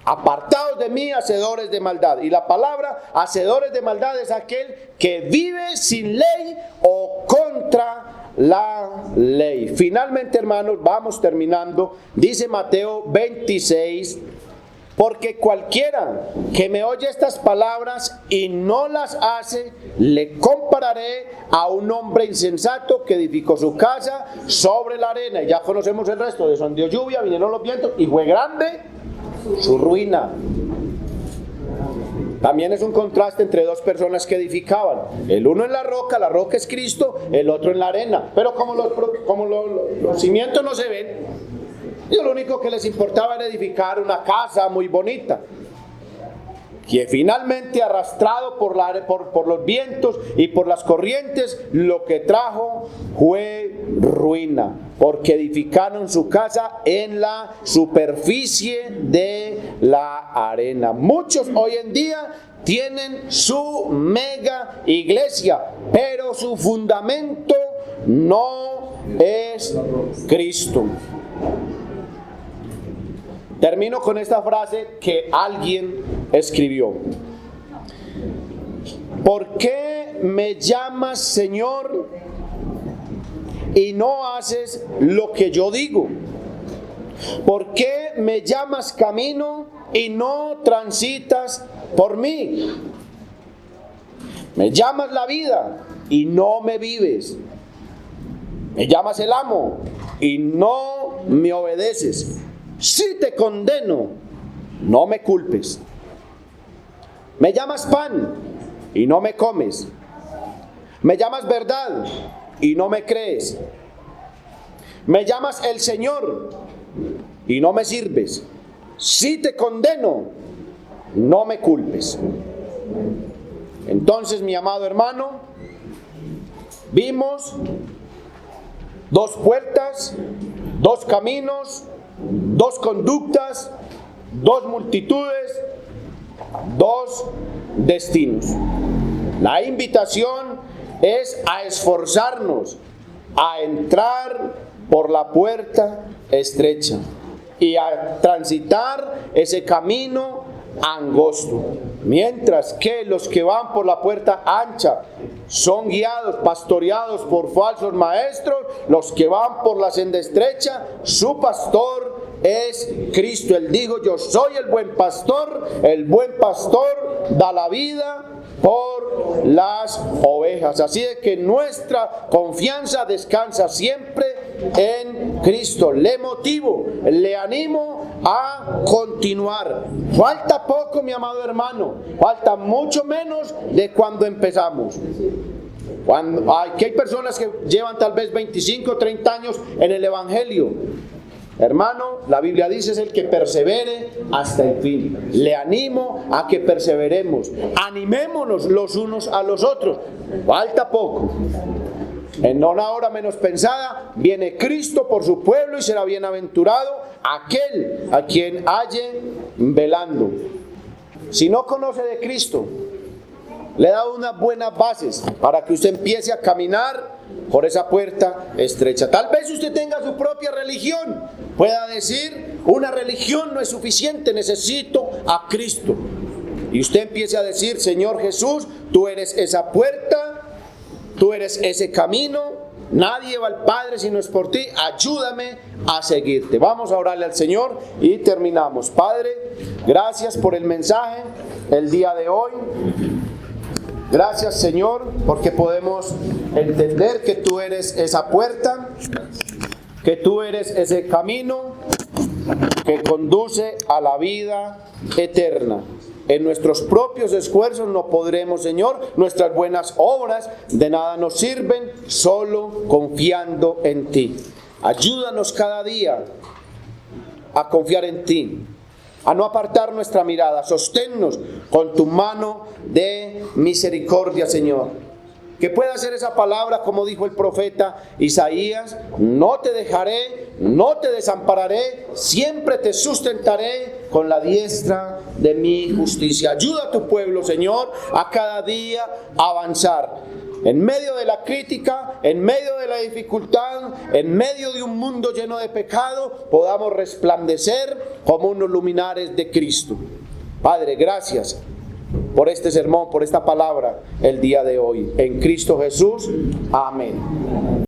Apartados de mí, hacedores de maldad. Y la palabra hacedores de maldad es aquel que vive sin ley o contra la ley. Finalmente, hermanos, vamos terminando. Dice Mateo 26, porque cualquiera que me oye estas palabras y no las hace, le compararé a un hombre insensato que edificó su casa sobre la arena. Y ya conocemos el resto. Descendió lluvia, vinieron los vientos y fue grande su ruina. También es un contraste entre dos personas que edificaban. El uno en la roca es Cristo, el otro en la arena. Pero como los cimientos no se ven, y lo único que les importaba era edificar una casa muy bonita, que finalmente, arrastrado por los vientos y por las corrientes, lo que trajo fue ruina, porque edificaron su casa en la superficie de la arena. Muchos hoy en día tienen su mega iglesia, pero su fundamento no es Cristo. Termino con esta frase que alguien escribió. ¿Por qué me llamas Señor y no haces lo que yo digo? ¿Por qué me llamas camino y no transitas por mí? Me llamas la vida y no me vives. Me llamas el amo y no me obedeces. Si te condeno, no me culpes. Me llamas pan y no me comes. Me llamas verdad y no me crees. Me llamas el Señor y no me sirves. Si te condeno, no me culpes. Entonces, mi amado hermano, vimos dos puertas, dos caminos, dos conductas, dos multitudes, dos destinos. La invitación es a esforzarnos, a entrar por la puerta estrecha y a transitar ese camino angosto, mientras que los que van por la puerta ancha son guiados, pastoreados por falsos maestros. Los que van por la senda estrecha, su pastor es Cristo. Él dijo: yo soy el buen pastor da la vida por las ovejas. Así es que nuestra confianza descansa siempre en Cristo. Le motivo, le animo a continuar. Falta poco, mi amado hermano, falta mucho menos de cuando empezamos. Aquí hay personas que llevan tal vez 25 o 30 años en el Evangelio. Hermano, la Biblia dice: es el que persevere hasta el fin. Le animo a que perseveremos. Animémonos los unos a los otros. Falta poco. En una hora menos pensada viene Cristo por su pueblo, y será bienaventurado aquel a quien halle velando. Si no conoce de Cristo, le he dado unas buenas bases para que usted empiece a caminar por esa puerta estrecha. Tal vez usted tenga su propia religión, pueda decir: una religión no es suficiente, necesito a Cristo. Y usted empiece a decir: Señor Jesús, tú eres esa puerta, tú eres ese camino, nadie va al Padre si no es por ti, ayúdame a seguirte. Vamos a orarle al Señor y terminamos. Padre, gracias por el mensaje el día de hoy. Gracias, Señor, porque podemos entender que tú eres esa puerta, que tú eres ese camino que conduce a la vida eterna. En nuestros propios esfuerzos no podremos, Señor. Nuestras buenas obras de nada nos sirven, solo confiando en ti. Ayúdanos cada día a confiar en ti, a no apartar nuestra mirada. Sosténnos con tu mano de misericordia, Señor. Que pueda ser esa palabra, como dijo el profeta Isaías: no te dejaré, no te desampararé, siempre te sustentaré con la diestra de mi justicia. Ayuda a tu pueblo, Señor, a cada día avanzar. En medio de la crítica, en medio de la dificultad, en medio de un mundo lleno de pecado, podamos resplandecer como unos luminares de Cristo. Padre, gracias por este sermón, por esta palabra el día de hoy. En Cristo Jesús. Amén.